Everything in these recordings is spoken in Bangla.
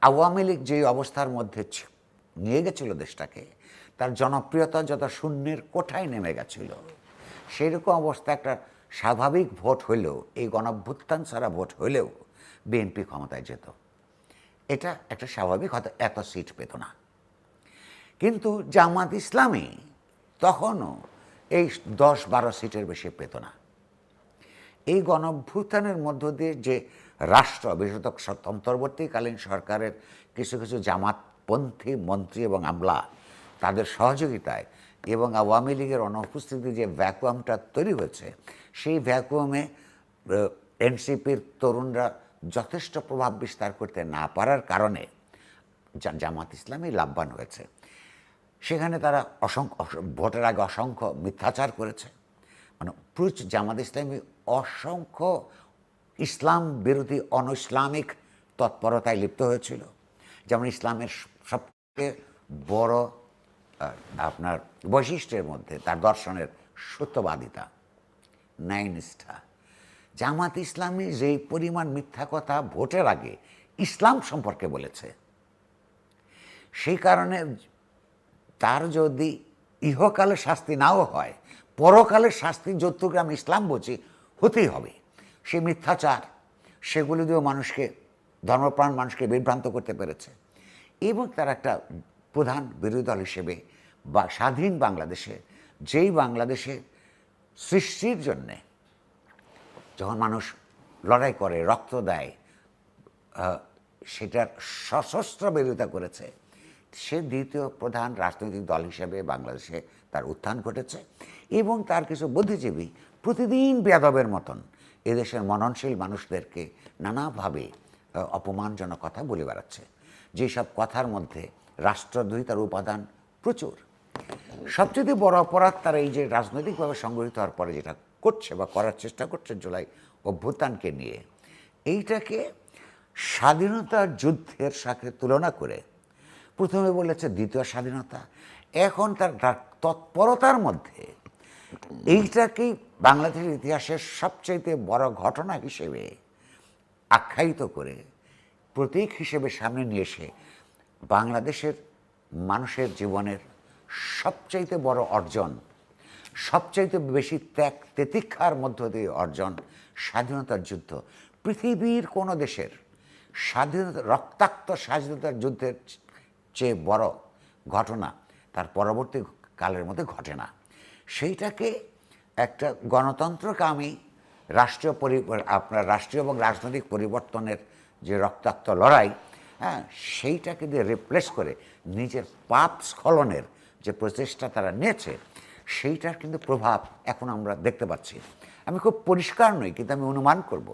আওয়ামী লীগ যে অবস্থার মধ্যে নিয়ে গেছিল দেশটাকে, তার জনপ্রিয়তা যত শূন্যের কোঠায় নেমে গেছিল, সেইরকম অবস্থা একটা স্বাভাবিক ভোট হইলেও, এই গণঅভ্যুত্থান ছাড়া ভোট হইলেও বিএনপি ক্ষমতায় যেত। এটা একটা স্বাভাবিক, হয়তো এত সিট পেত না। কিন্তু জামাত ইসলামী তখনও এই 10-12 সিটের বেশি পেত না। এই গণঅভ্যুত্থানের মধ্য দিয়ে যে রাষ্ট্র, বিশেষত অন্তর্বর্তীকালীন সরকারের কিছু কিছু জামাতপন্থী মন্ত্রী এবং আমলা, তাদের সহযোগিতায় এবং আওয়ামী লীগের অনুপস্থিতি যে ভ্যাকুয়ামটা তৈরি হয়েছে, সেই ভ্যাকুয়ামে এনসিপির তরুণরা যথেষ্ট প্রভাব বিস্তার করতে না পারার কারণে জামাত ইসলামী লাভবান হয়েছে। সেখানে তারা ভোটের আগে অসংখ্য মিথ্যাচার করেছে। মানে জামাত ইসলামী অসংখ্য ইসলাম বিরোধী ইসলামিক তৎপরতায় লিপ্ত হয়েছিল। যেমন ইসলামের সবচেয়ে বড় আপনার বৈশিষ্ট্যের মধ্যে তার দর্শনের সত্যবাদিতা, ন্যায়নিষ্ঠা। জামাত ইসলামী যেই পরিমাণ মিথ্যা কথা ভোটের আগে ইসলাম সম্পর্কে বলেছে, সেই কারণে তার যদি ইহকালে শাস্তি নাও হয়, পরকালের শাস্তি যতটুকু আমি ইসলাম বুঝি হতেই হবে। সে মিথ্যাচার, সেগুলি দিয়েও মানুষকে, ধর্মপ্রাণ মানুষকে বিভ্রান্ত করতে পেরেছে। এবং তার একটা প্রধান বিরোধী দল হিসেবে বা স্বাধীন বাংলাদেশে, যেই বাংলাদেশে সৃষ্টির জন্যে যখন মানুষ লড়াই করে, রক্ত দেয়, সেটার সশস্ত্র বিরোধিতা করেছে, সে দ্বিতীয় প্রধান রাজনৈতিক দল হিসেবে বাংলাদেশে তার উত্থান ঘটেছে। এবং তার কিছু বুদ্ধিজীবী প্রতিদিন বেয়াদবের মতন এদেশের মননশীল মানুষদেরকে নানাভাবে অপমানজনক কথা বলে বেড়াচ্ছে, যেসব কথার মধ্যে রাষ্ট্রদ্রোহিতার উপাদান প্রচুর। সবচেয়ে বড় অপরাধ তারা এই যে রাজনৈতিকভাবে সংগঠিত হওয়ার পরে যেটা করছে বা করার চেষ্টা করছে জুলাই অভ্যুত্থানকে নিয়ে, এইটাকে স্বাধীনতার যুদ্ধের সাথে তুলনা করে প্রথমে বলেছে দ্বিতীয় স্বাধীনতা। এখন তার তৎপরতার মধ্যে এইটাকেই বাংলাদেশের ইতিহাসের সবচাইতে বড় ঘটনা হিসেবে আখ্যায়িত করে প্রতীক হিসেবে সামনে নিয়ে এসে বাংলাদেশের মানুষের জীবনের সবচাইতে বড় অর্জন, সবচাইতে বেশি ত্যাগ তিতিক্ষার মধ্য দিয়ে অর্জন স্বাধীনতার যুদ্ধ, পৃথিবীর কোনো দেশের স্বাধীনতা, রক্তাক্ত স্বাধীনতার যুদ্ধের চেয়ে বড় ঘটনা তার পরবর্তী কালের মধ্যে ঘটে না। সেইটাকে একটা গণতন্ত্রকামী আপনার রাষ্ট্রীয় এবং রাজনৈতিক পরিবর্তনের যে রক্তাক্ত লড়াই, হ্যাঁ, সেইটাকে দিয়ে রিপ্লেস করে নিজের পাপ স্খলনের যে প্রচেষ্টা তারা নিয়েছে, সেইটার কিন্তু প্রভাব এখন আমরা দেখতে পাচ্ছি। আমি খুব পরিষ্কার নই, কিন্তু আমি অনুমান করব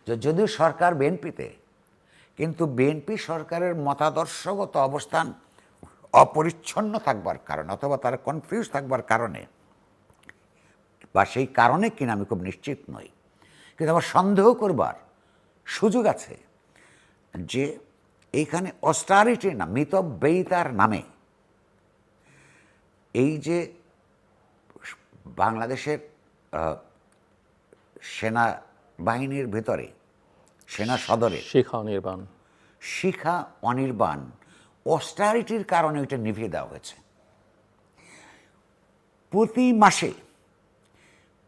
যে যদিও সরকার বিএনপিতে, কিন্তু বিএনপি সরকারের মতাদর্শগত অবস্থান অপরিচ্ছন্ন থাকবার কারণে অথবা তারা কনফিউজ থাকবার কারণে, বা সেই কারণে কিনা আমি খুব নিশ্চিত নই, কিন্তু আমার সন্দেহ করবার সুযোগ আছে যে এইখানে অস্টারিটি না, মিতব্যয়িতার নামে এই যে বাংলাদেশের সেনাবাহিনীর ভেতরে, সেনা সদরে শিখা অনির্বাণ অস্টারিটির কারণে ওইটা নিভিয়ে দেওয়া হয়েছে। প্রতি মাসে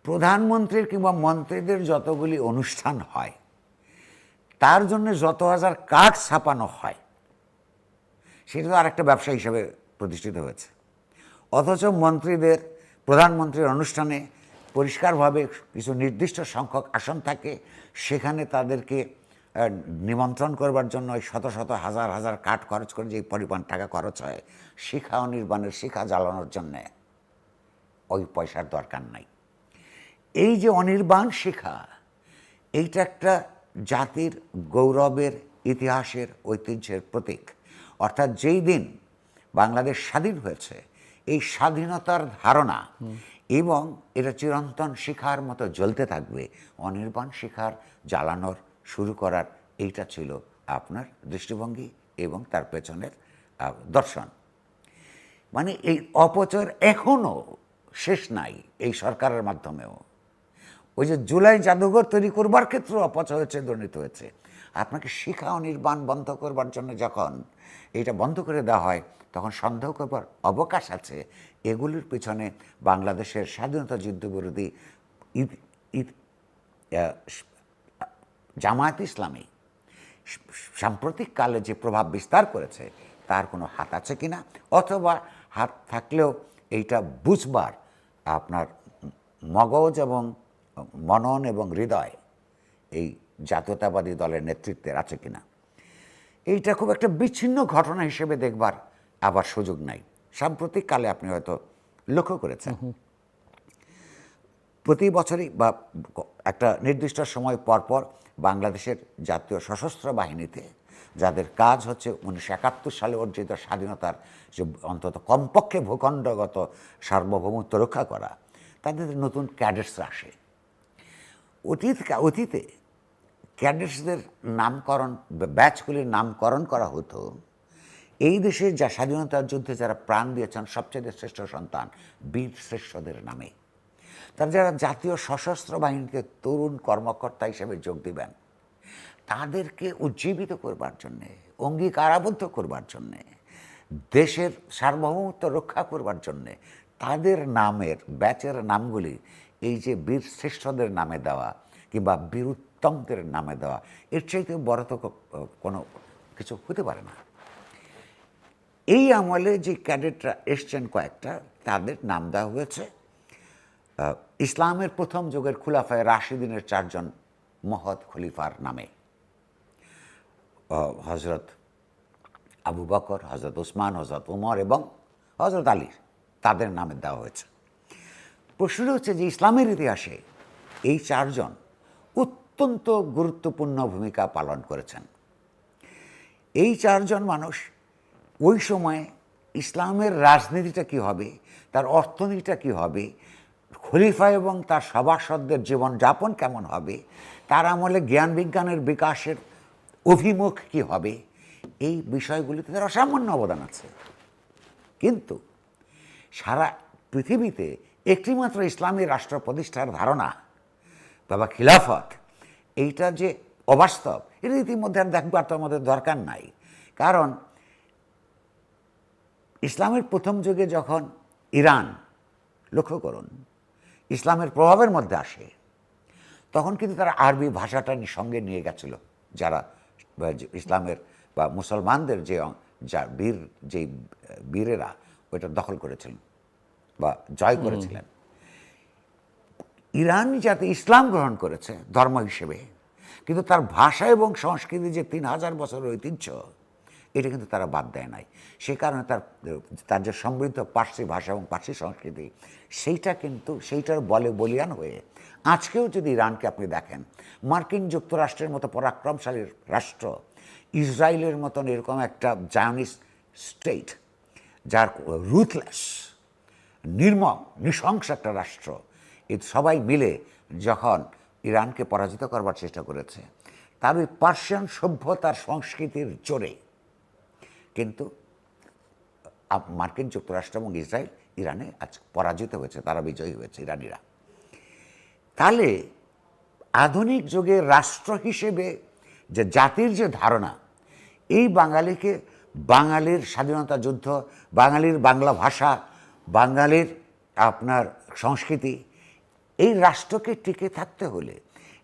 প্রধানমন্ত্রীর কিংবা মন্ত্রীদের যতগুলি অনুষ্ঠান হয়, তার জন্য যত হাজার কার্ড ছাপানো হয়, সেটা তো আরেকটা ব্যবসা হিসেবে প্রতিষ্ঠিত হয়েছে। অথচ মন্ত্রীদের, প্রধানমন্ত্রীর অনুষ্ঠানে পরিষ্কারভাবে কিছু নির্দিষ্ট সংখ্যক আসন থাকে, সেখানে তাদেরকে নিমন্ত্রণ করবার জন্য ওই শত শত হাজার হাজার কাঠ খরচ করে যে পরিমাণ টাকা খরচ হয়, শিখা অনির্বাণের শিখা জ্বালানোর জন্যে ওই পয়সার দরকার নাই। এই যে অনির্বাণ শিখা, এইটা একটা জাতির গৌরবের, ইতিহাসের, ঐতিহ্যের প্রতীক। অর্থাৎ যেই দিন বাংলাদেশ স্বাধীন হয়েছে, এই স্বাধীনতার ধারণা এবং এটা চিরন্তন শিখার মতো জ্বলতে থাকবে, অনির্বাণ শিখার জ্বালানোর শুরু করার এইটা ছিল আপনার দৃষ্টিভঙ্গি এবং তার পেছনের দর্শন। মানে এই অপচয়ের এখনও শেষ নাই এই সরকারের মাধ্যমেও। ওই যে জুলাই জাদুঘর তৈরি করবার ক্ষেত্রেও অপচয় হয়েছে, দুর্নীতি হয়েছে। আপনাকে শিখা অনির্বাণ বন্ধ করবার জন্য যখন এটা বন্ধ করে দেওয়া হয়, তখন সন্দেহ করবার অবকাশ আছে এগুলির পিছনে বাংলাদেশের স্বাধীনতা যুদ্ধবিরোধী জামায়াত ইসলামী সাম্প্রতিক কালে যে প্রভাব বিস্তার করেছে তার কোনো হাত আছে কিনা, অথবা হাত থাকলেও এইটা বুঝবার আপনার মগজ এবং মনন এবং হৃদয় এই জাতীয়তাবাদী দলের নেতৃত্বের আছে কিনা, এইটা খুব একটা বিচ্ছিন্ন ঘটনা হিসেবে দেখবার আবার সুযোগ নাই। সাম্প্রতিক কালে আপনি হয়তো লক্ষ্য করেছেন প্রতি বছরই বা একটা নির্দিষ্ট সময় পরপর বাংলাদেশের জাতীয় সশস্ত্র বাহিনীতে, যাদের কাজ হচ্ছে 1971 সালে অর্জিত স্বাধীনতার যে অন্তত কমপক্ষে ভূখণ্ডগত সার্বভৌমত্ব রক্ষা করা, তাদের নতুন ক্যাডেটসরা আসে। অতীতে ক্যাডেটসদের নামকরণ, ব্যাচগুলির নামকরণ করা হতো এই দেশের যা স্বাধীনতার যুদ্ধে যারা প্রাণ দিয়েছেন সবচেয়ে শ্রেষ্ঠ সন্তান বীর শ্রেষ্ঠদের নামে। তারা যারা জাতীয় সশস্ত্র বাহিনীতে তরুণ কর্মকর্তা হিসেবে যোগ দিবেন, তাদেরকে উজ্জীবিত করবার জন্যে, অঙ্গীকারাবদ্ধ করবার জন্যে, দেশের সার্বভৌমত্ব রক্ষা করবার জন্যে তাদের নামের ব্যাচের নামগুলি এই যে বীর শ্রেষ্ঠদের নামে দেওয়া কিংবা বীর উত্তমদের নামে দেওয়া, এর চাইতে বড় তো কোনো কিছু হতে পারে না। এই আমলে যে ক্যাডেটরা এসছেন কয়েকটা, তাদের নাম দেওয়া হয়েছে ইসলামের প্রথম যুগের খুলাফায়ে রাশিদিনের 4 জন মহৎ খলিফার নামে। হজরত আবু বকর, হজরত উসমান, হজরত উমর এবং হজরত আলী, তাদের নামে দেওয়া হয়েছে। প্রশ্ন হচ্ছে যে ইসলামের ইতিহাসে এই 4 জন অত্যন্ত গুরুত্বপূর্ণ ভূমিকা পালন করেছেন। এই 4 জন মানুষ ওই সময়ে ইসলামের রাজনীতিটা কী হবে, তার অর্থনীতিটা কী হবে, খলিফা এবং তার সভাসদদের জীবনযাপন কেমন হবে, তার আমলে জ্ঞান বিজ্ঞানের বিকাশের অভিমুখ কী হবে, এই বিষয়গুলিতে তার অসামান্য অবদান আছে। কিন্তু সারা পৃথিবীতে একটিমাত্র ইসলামী রাষ্ট্র প্রতিষ্ঠার ধারণা বাবা খিলাফত, এইটা যে অবাস্তব, এটা ইতিমধ্যে আর দেখবার তো আমাদের দরকার নাই। কারণ ইসলামের প্রথম যুগে যখন ইরান, লক্ষ্য করুন, ইসলামের প্রভাবের মধ্যে আসে, তখন কিন্তু তারা আরবি ভাষাটা সঙ্গে নিয়ে গেছিল। যারা ইসলামের বা মুসলমানদের যে বীরেরা ওইটা দখল করেছিলেন বা জয় করেছিলেন, ইরান যাতে ইসলাম গ্রহণ করেছে ধর্ম হিসেবে, কিন্তু তার ভাষা এবং সংস্কৃতি যে 3000 বছরের ঐতিহ্য, এটা কিন্তু তারা বাদ দেয় নাই। সে কারণে তার যে সমৃদ্ধ পার্সি ভাষা এবং পার্সি সংস্কৃতি, সেইটার বলে বলিয়ান হয়ে আজকেও যদি ইরানকে আপনি দেখেন, মার্কিন যুক্তরাষ্ট্রের মতো পরাক্রমশালী রাষ্ট্র, ইসরায়েলের মতন এরকম একটা জায়নিস্ট স্টেট, যার রুথলেস, নির্মম, নৃশংস একটা রাষ্ট্র, এই সবাই মিলে যখন ইরানকে পরাজিত করবার চেষ্টা করেছে, তার ওই পার্সিয়ান সভ্যতার সংস্কৃতির জোরে কিন্তু মার্কিন যুক্তরাষ্ট্র এবং ইসরায়েল ইরানে আজ পরাজিত হয়েছে, তারা বিজয়ী হয়েছে ইরানিরা। তাহলে আধুনিক যুগে রাষ্ট্র হিসেবে যে জাতির যে ধারণা, এই বাঙালিকে, বাঙালির স্বাধীনতা যুদ্ধ, বাঙালির বাংলা ভাষা, বাঙালির আপনার সংস্কৃতি, এই রাষ্ট্রকে টিকে থাকতে হলে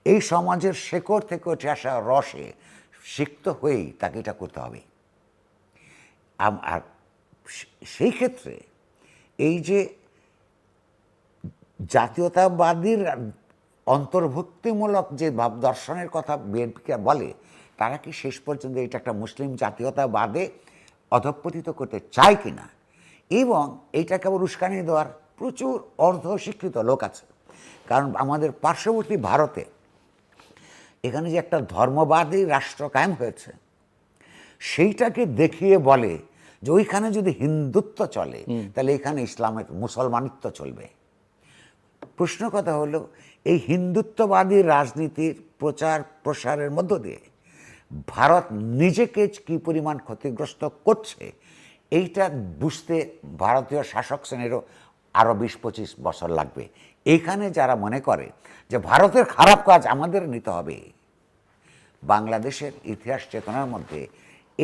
এই সমাজের শেকড় থেকে উঠে আসা রসে সিক্ত হয়েই তাকে এটা করতে হবে। আর সেই ক্ষেত্রে এই যে জাতীয়তাবাদীর অন্তর্ভুক্তিমূলক যে ভাব দর্শনের কথা বিএনপিকে বলে, তারা কি শেষ পর্যন্ত এটা একটা মুসলিম জাতীয়তাবাদে অধঃপতিত করতে চায় কিনা, এবং এইটাকে আবার উস্কানি দেওয়ার প্রচুর অর্ধশিক্ষিত লোক আছে। কারণ আমাদের পার্শ্ববর্তী ভারতে এখানে যে একটা ধর্মবাদী রাষ্ট্র কায়েম হয়েছে, সেইটাকে দেখিয়ে বলে যে ওইখানে যদি হিন্দুত্ব চলে তাহলে এখানে ইসলামের মুসলমানিত্ব চলবে। প্রশ্ন কথা হলো, এই হিন্দুত্ববাদী রাজনীতির প্রচার প্রসারের মধ্য দিয়ে ভারত নিজেকে কী পরিমাণ ক্ষতিগ্রস্ত করছে, এইটা বুঝতে ভারতীয় শাসক শ্রেণীরও আরও 20-25 বছর লাগবে। এইখানে যারা মনে করে যে ভারতের খারাপ কাজ আমাদের নিতে হবে, বাংলাদেশের ইতিহাস চেতনার মধ্যে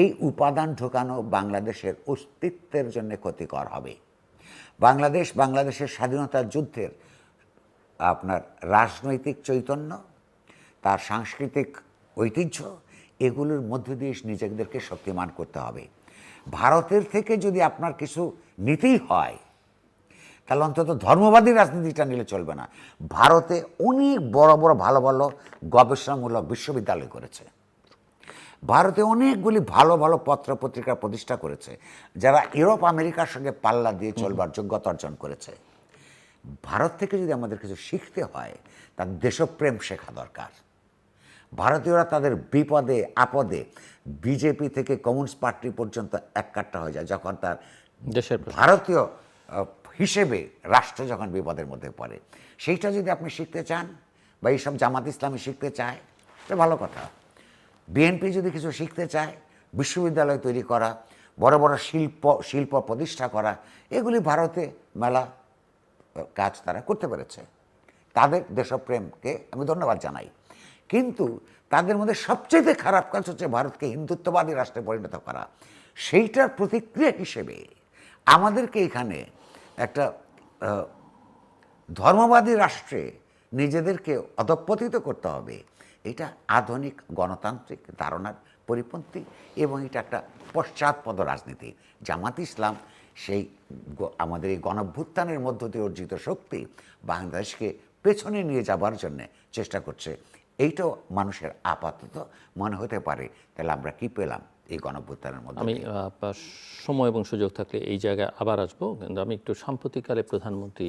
এই উপাদান ঢোকানো বাংলাদেশের অস্তিত্বের জন্য ক্ষতিকর হবে। বাংলাদেশের স্বাধীনতা যুদ্ধের আপনার রাজনৈতিক চৈতন্য, তার সাংস্কৃতিক ঐতিহ্য, এগুলোর মধ্য দিয়ে নিজেদেরকে শক্তিমান করতে হবে। ভারতের থেকে যদি আপনার কিছু নিতেই হয়, তাহলে অন্তত ধর্মবাদী রাজনীতিটা নিলে চলবে না। ভারতে অনেক বড় বড় ভালো ভালো গবেষণামূলক বিশ্ববিদ্যালয় করেছে, ভারতে অনেকগুলি ভালো ভালো পত্র পত্রিকা প্রতিষ্ঠা করেছে, যারা ইউরোপ আমেরিকার সঙ্গে পাল্লা দিয়ে চলবার যোগ্যতা অর্জন করেছে। ভারত থেকে যদি আমাদের কিছু শিখতে হয়, তার দেশপ্রেম শেখা দরকার। ভারতীয়রা তাদের বিপদে আপদে বিজেপি থেকে কমিউনিস্ট পার্টি পর্যন্ত এককাট্টা হয়ে যায় যখন তার দেশের ভারতীয় হিসেবে রাষ্ট্র যখন বিপদের মধ্যে পড়ে। সেইটা যদি আপনি শিখতে চান, বা এইসব জামাত ইসলামী শিখতে চায়, এটা ভালো কথা। বিএনপি যদি কিছু শিখতে চায়, বিশ্ববিদ্যালয় তৈরি করা, বড় বড় শিল্প প্রতিষ্ঠা করা, এগুলি ভারতে মেলা কাজ তারা করতে পেরেছে। তাদের দেশপ্রেমকে আমি ধন্যবাদ জানাই। কিন্তু তাদের মধ্যে সবচেয়ে খারাপ কাজ হচ্ছে ভারতকে হিন্দুত্ববাদী রাষ্ট্রে পরিণত করা। সেইটার প্রতিক্রিয়া হিসেবে আমাদেরকে এখানে একটা ধর্মবাদী রাষ্ট্রে নিজেদেরকে অধঃপতিত করতে হবে। এটা আধুনিক গণতান্ত্রিক ধারণার পরিপন্থী এবং এটা একটা পশ্চাৎপদ রাজনীতি। জামাত ইসলাম সেই আমাদের এই গণভ্যুত্থানের মধ্য দিয়ে অর্জিত শক্তি বাংলাদেশকে পেছনে নিয়ে যাবার জন্য চেষ্টা করছে। এইটাও মানুষের আপাতত মনে হতে পারে, তাহলে আমরা কি পেলাম এই গণভ্যুত্থানের মধ্যে। আমি সময় এবং সুযোগ থাকলে এই জায়গায় আবার আসবো, কিন্তু আমি একটু সাম্প্রতিককালে প্রধানমন্ত্রী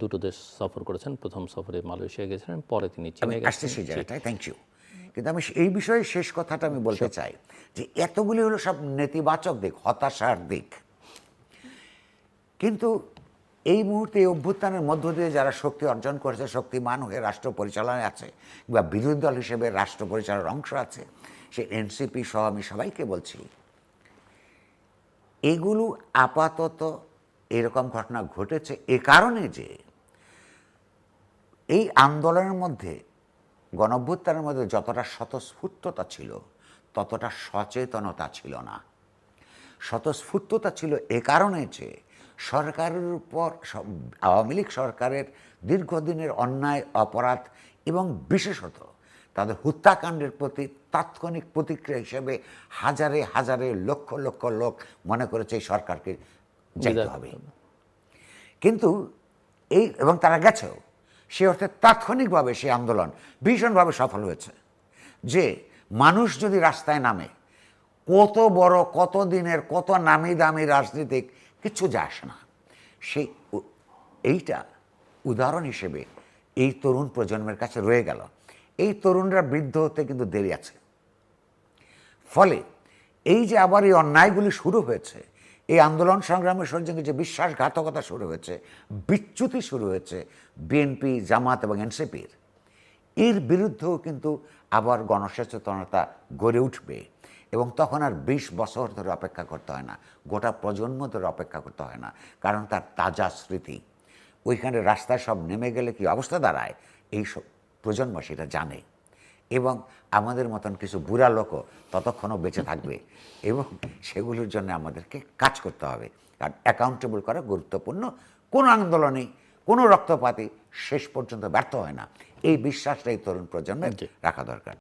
দুটো দেশ সফর করেছেন। প্রথম সফরে মালয়েশিয়া গেছিলেন, পরে তিনি চীনে গেছেন। সেই জায়গাটায় থ্যাংক ইউ। কিন্তু আমি এই বিষয়ে শেষ কথাটা আমি বলতে চাই যে এতগুলি হলো সব নেতিবাচক দিক, হতাশার দিক। কিন্তু এই মুহূর্তে এই অভ্যুত্থানের মধ্য দিয়ে যারা শক্তি অর্জন করেছে, শক্তিমান হয়ে রাষ্ট্র পরিচালনায় আছে বা বিরোধী দল হিসেবে রাষ্ট্র পরিচালনার অংশ আছে, সে এনসিপি সহ আমি সবাইকে বলছি, এগুলো আপাতত এরকম ঘটনা ঘটেছে এ কারণে যে এই আন্দোলনের মধ্যে, গণঅভ্যুত্থানের মধ্যে যতটা স্বতঃস্ফূর্ততা ছিল ততটা সচেতনতা ছিল না। স্বতঃস্ফূর্ততা ছিল এ কারণে যে সরকারের উপর, আওয়ামী লীগ সরকারের দীর্ঘদিনের অন্যায় অপরাধ এবং বিশেষত তাদের হত্যাকাণ্ডের প্রতি তাৎক্ষণিক প্রতিক্রিয়া হিসেবে হাজারে হাজারে লক্ষ লক্ষ লোক মনে করেছে এই সরকারকে যেতে হবে। কিন্তু এবং তারা গেছেও, সে অর্থে তাৎক্ষণিকভাবে সেই আন্দোলন ভীষণভাবে সফল হয়েছে। যে মানুষ যদি রাস্তায় নামে, কত বড়, কত দিনের, কত নামি দামি রাজনীতিক কিচ্ছু যায় আসে না। এইটা উদাহরণ হিসেবে এই তরুণ প্রজন্মের কাছে রয়ে গেল। এই তরুণরা বৃদ্ধ হতে কিন্তু দেরি আছে। ফলে এই যে আবার এই অন্যায়গুলি শুরু হয়েছে, এই আন্দোলন সংগ্রামের সঙ্গে যে বিশ্বাসঘাতকতা শুরু হয়েছে, বিচ্যুতি শুরু হয়েছে বিএনপি, জামাত এবং এনসিপির, এর বিরুদ্ধেও কিন্তু আবার গণসচেতনতা গড়ে উঠবে। এবং তখন আর 20 বছর ধরে অপেক্ষা করতে হয় না, গোটা প্রজন্ম ধরে অপেক্ষা করতে হয় না। কারণ তার তাজা স্মৃতি, ওইখানে রাস্তায় সব নেমে গেলে কি অবস্থা দাঁড়ায়, এই সব প্রজন্ম সেটা জানে। এবং আমাদের মতন কিছু বুড়া লোকও ততক্ষণও বেঁচে থাকবে এবং সেগুলোর জন্য আমাদেরকে কাজ করতে হবে। কারণ অ্যাকাউন্টেবল করা গুরুত্বপূর্ণ। কোনো আন্দোলনে কোনো রক্তপাতই শেষ পর্যন্ত ব্যর্থ হয় না, এই বিশ্বাসটাই তরুণ প্রজন্মের রাখা দরকার।